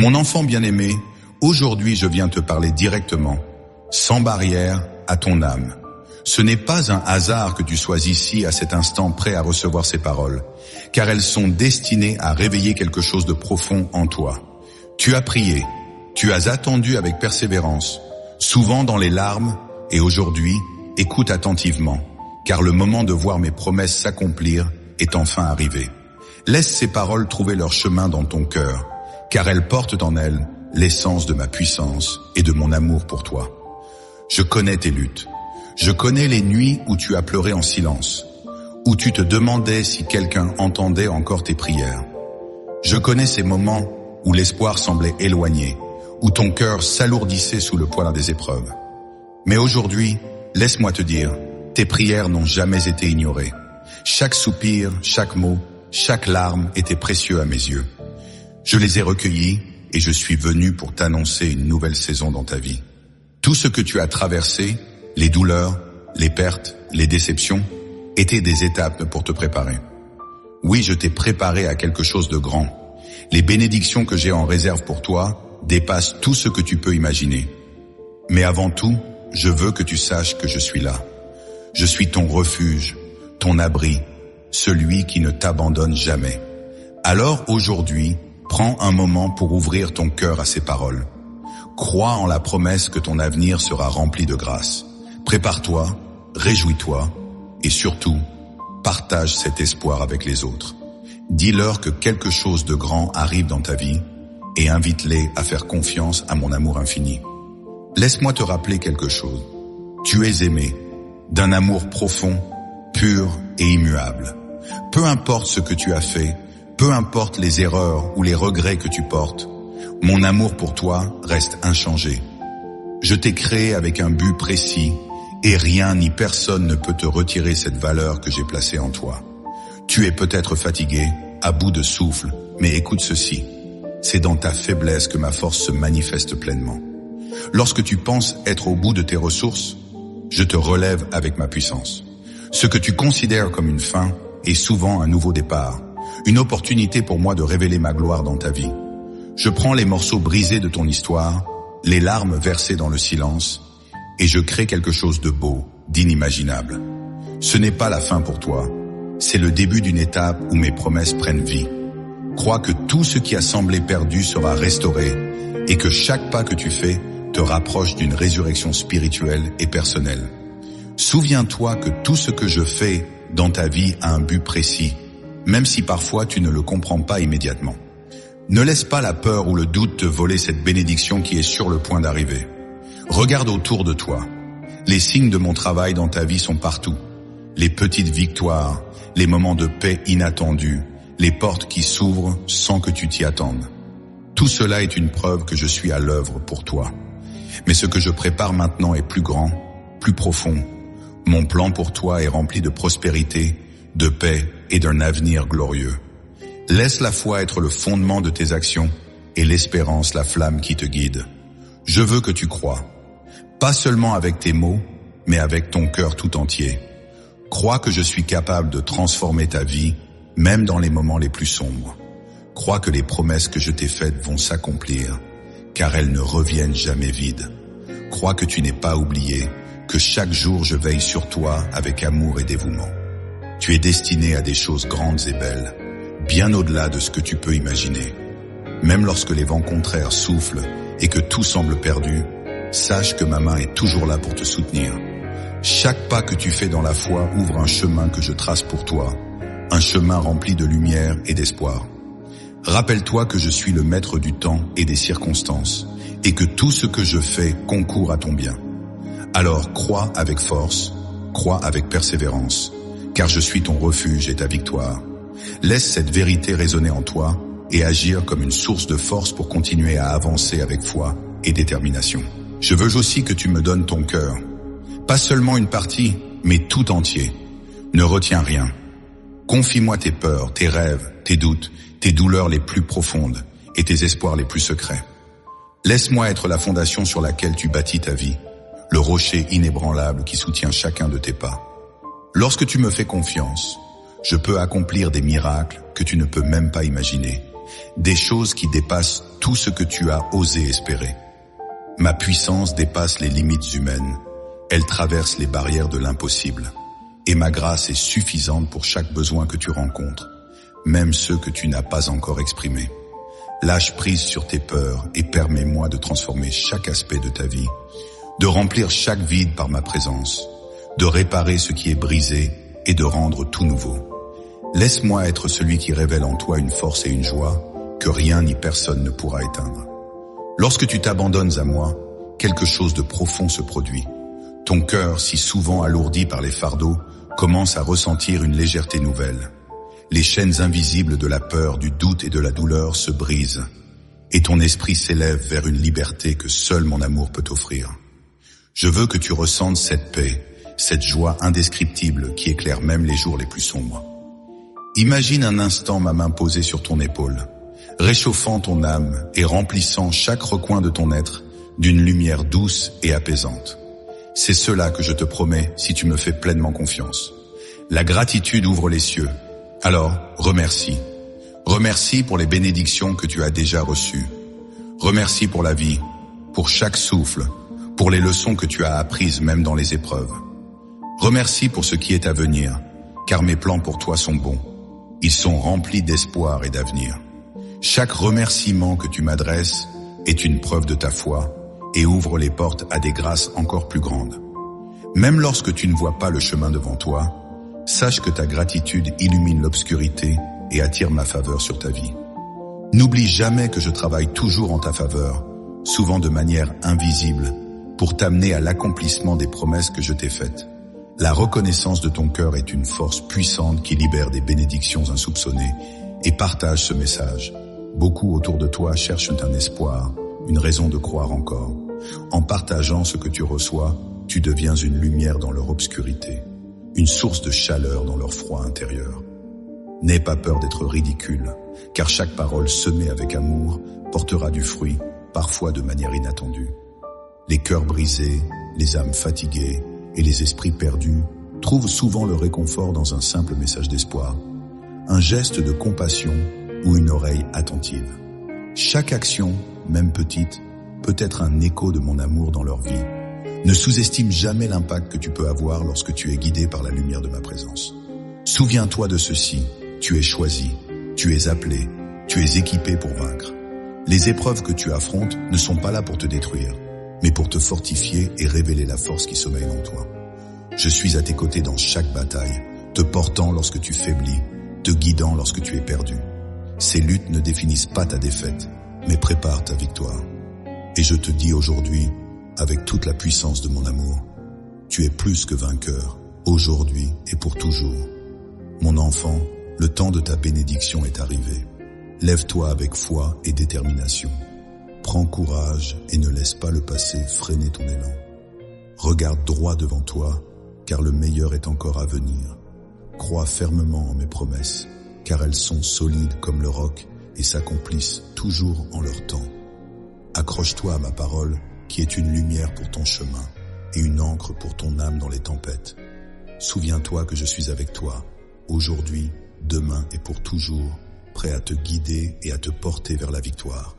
Mon enfant bien-aimé, aujourd'hui je viens te parler directement, sans barrière, à ton âme. Ce n'est pas un hasard que tu sois ici à cet instant prêt à recevoir ces paroles, car elles sont destinées à réveiller quelque chose de profond en toi. Tu as prié, tu as attendu avec persévérance, souvent dans les larmes, et aujourd'hui, écoute attentivement, car le moment de voir mes promesses s'accomplir est enfin arrivé. Laisse ces paroles trouver leur chemin dans ton cœur, car elles portent en elles l'essence de ma puissance et de mon amour pour toi. Je connais tes luttes. Je connais les nuits où tu as pleuré en silence, où tu te demandais si quelqu'un entendait encore tes prières. Je connais ces moments où l'espoir semblait éloigné, où ton cœur s'alourdissait sous le poids des épreuves. Mais aujourd'hui, laisse-moi te dire, tes prières n'ont jamais été ignorées. Chaque soupir, chaque mot, chaque larme était précieux à mes yeux. Je les ai recueillis et je suis venu pour t'annoncer une nouvelle saison dans ta vie. Tout ce que tu as traversé, les douleurs, les pertes, les déceptions, étaient des étapes pour te préparer. Oui, je t'ai préparé à quelque chose de grand. Les bénédictions que j'ai en réserve pour toi dépassent tout ce que tu peux imaginer. Mais avant tout, je veux que tu saches que je suis là. Je suis ton refuge, ton abri, celui qui ne t'abandonne jamais. Alors aujourd'hui, prends un moment pour ouvrir ton cœur à ces paroles. Crois en la promesse que ton avenir sera rempli de grâce. Prépare-toi, réjouis-toi et surtout, partage cet espoir avec les autres. Dis-leur que quelque chose de grand arrive dans ta vie et invite-les à faire confiance à mon amour infini. Laisse-moi te rappeler quelque chose. Tu es aimé d'un amour profond, pur et immuable. Peu importe ce que tu as fait, peu importe les erreurs ou les regrets que tu portes, mon amour pour toi reste inchangé. Je t'ai créé avec un but précis et rien ni personne ne peut te retirer cette valeur que j'ai placée en toi. Tu es peut-être fatigué, à bout de souffle, mais écoute ceci. C'est dans ta faiblesse que ma force se manifeste pleinement. Lorsque tu penses être au bout de tes ressources, je te relève avec ma puissance. Ce que tu considères comme une fin est souvent un nouveau départ, une opportunité pour moi de révéler ma gloire dans ta vie. Je prends les morceaux brisés de ton histoire, les larmes versées dans le silence, et je crée quelque chose de beau, d'inimaginable. Ce n'est pas la fin pour toi, c'est le début d'une étape où mes promesses prennent vie. Crois que tout ce qui a semblé perdu sera restauré et que chaque pas que tu fais te rapproche d'une résurrection spirituelle et personnelle. Souviens-toi que tout ce que je fais dans ta vie a un but précis, même si parfois tu ne le comprends pas immédiatement. Ne laisse pas la peur ou le doute te voler cette bénédiction qui est sur le point d'arriver. Regarde autour de toi. Les signes de mon travail dans ta vie sont partout. Les petites victoires, les moments de paix inattendus, les portes qui s'ouvrent sans que tu t'y attendes. Tout cela est une preuve que je suis à l'œuvre pour toi. Mais ce que je prépare maintenant est plus grand, plus profond. Mon plan pour toi est rempli de prospérité, de paix et d'un avenir glorieux. Laisse la foi être le fondement de tes actions et l'espérance la flamme qui te guide. Je veux que tu crois, pas seulement avec tes mots, mais avec ton cœur tout entier. Crois que je suis capable de transformer ta vie, même dans les moments les plus sombres. Crois que les promesses que je t'ai faites vont s'accomplir, car elles ne reviennent jamais vides. Crois que tu n'es pas oublié, que chaque jour je veille sur toi avec amour et dévouement. Tu es destiné à des choses grandes et belles, bien au-delà de ce que tu peux imaginer. Même lorsque les vents contraires soufflent et que tout semble perdu, sache que ma main est toujours là pour te soutenir. Chaque pas que tu fais dans la foi ouvre un chemin que je trace pour toi, un chemin rempli de lumière et d'espoir. Rappelle-toi que je suis le maître du temps et des circonstances, et que tout ce que je fais concourt à ton bien. Alors crois avec force, crois avec persévérance, car je suis ton refuge et ta victoire. Laisse cette vérité résonner en toi et agir comme une source de force pour continuer à avancer avec foi et détermination. Je veux aussi que tu me donnes ton cœur. Pas seulement une partie, mais tout entier. Ne retiens rien. Confie-moi tes peurs, tes rêves, tes doutes, tes douleurs les plus profondes et tes espoirs les plus secrets. Laisse-moi être la fondation sur laquelle tu bâtis ta vie, le rocher inébranlable qui soutient chacun de tes pas. Lorsque tu me fais confiance, je peux accomplir des miracles que tu ne peux même pas imaginer, des choses qui dépassent tout ce que tu as osé espérer. Ma puissance dépasse les limites humaines, elle traverse les barrières de l'impossible, et ma grâce est suffisante pour chaque besoin que tu rencontres, même ceux que tu n'as pas encore exprimés. Lâche prise sur tes peurs et permets-moi de transformer chaque aspect de ta vie, de remplir chaque vide par ma présence, de réparer ce qui est brisé et de rendre tout nouveau. Laisse-moi être celui qui révèle en toi une force et une joie que rien ni personne ne pourra éteindre. Lorsque tu t'abandonnes à moi, quelque chose de profond se produit. Ton cœur, si souvent alourdi par les fardeaux, commence à ressentir une légèreté nouvelle. Les chaînes invisibles de la peur, du doute et de la douleur se brisent, et ton esprit s'élève vers une liberté que seul mon amour peut offrir. Je veux que tu ressentes cette paix, cette joie indescriptible qui éclaire même les jours les plus sombres. Imagine un instant ma main posée sur ton épaule, réchauffant ton âme et remplissant chaque recoin de ton être d'une lumière douce et apaisante. C'est cela que je te promets si tu me fais pleinement confiance. La gratitude ouvre les cieux. Alors, remercie. Remercie pour les bénédictions que tu as déjà reçues. Remercie pour la vie, pour chaque souffle, pour les leçons que tu as apprises même dans les épreuves. Remercie pour ce qui est à venir, car mes plans pour toi sont bons. Ils sont remplis d'espoir et d'avenir. Chaque remerciement que tu m'adresses est une preuve de ta foi et ouvre les portes à des grâces encore plus grandes. Même lorsque tu ne vois pas le chemin devant toi, sache que ta gratitude illumine l'obscurité et attire ma faveur sur ta vie. N'oublie jamais que je travaille toujours en ta faveur, souvent de manière invisible, pour t'amener à l'accomplissement des promesses que je t'ai faites. La reconnaissance de ton cœur est une force puissante qui libère des bénédictions insoupçonnées et partage ce message. Beaucoup autour de toi cherchent un espoir, une raison de croire encore. En partageant ce que tu reçois, tu deviens une lumière dans leur obscurité, une source de chaleur dans leur froid intérieur. N'aie pas peur d'être ridicule, car chaque parole semée avec amour portera du fruit, parfois de manière inattendue. Les cœurs brisés, les âmes fatiguées et les esprits perdus trouvent souvent le réconfort dans un simple message d'espoir, un geste de compassion ou une oreille attentive. Chaque action, même petite, peut être un écho de mon amour dans leur vie. Ne sous-estime jamais l'impact que tu peux avoir lorsque tu es guidé par la lumière de ma présence. Souviens-toi de ceci, tu es choisi, tu es appelé, tu es équipé pour vaincre. Les épreuves que tu affrontes ne sont pas là pour te détruire, mais pour te fortifier et révéler la force qui sommeille en toi. Je suis à tes côtés dans chaque bataille, te portant lorsque tu faiblis, te guidant lorsque tu es perdu. Ces luttes ne définissent pas ta défaite, mais préparent ta victoire. Et je te dis aujourd'hui, avec toute la puissance de mon amour, tu es plus que vainqueur, aujourd'hui et pour toujours. Mon enfant, le temps de ta bénédiction est arrivé. Lève-toi avec foi et détermination. Prends courage et ne laisse pas le passé freiner ton élan. Regarde droit devant toi, car le meilleur est encore à venir. Crois fermement en mes promesses, car elles sont solides comme le roc et s'accomplissent toujours en leur temps. Accroche-toi à ma parole, qui est une lumière pour ton chemin et une ancre pour ton âme dans les tempêtes. Souviens-toi que je suis avec toi, aujourd'hui, demain et pour toujours, prêt à te guider et à te porter vers la victoire.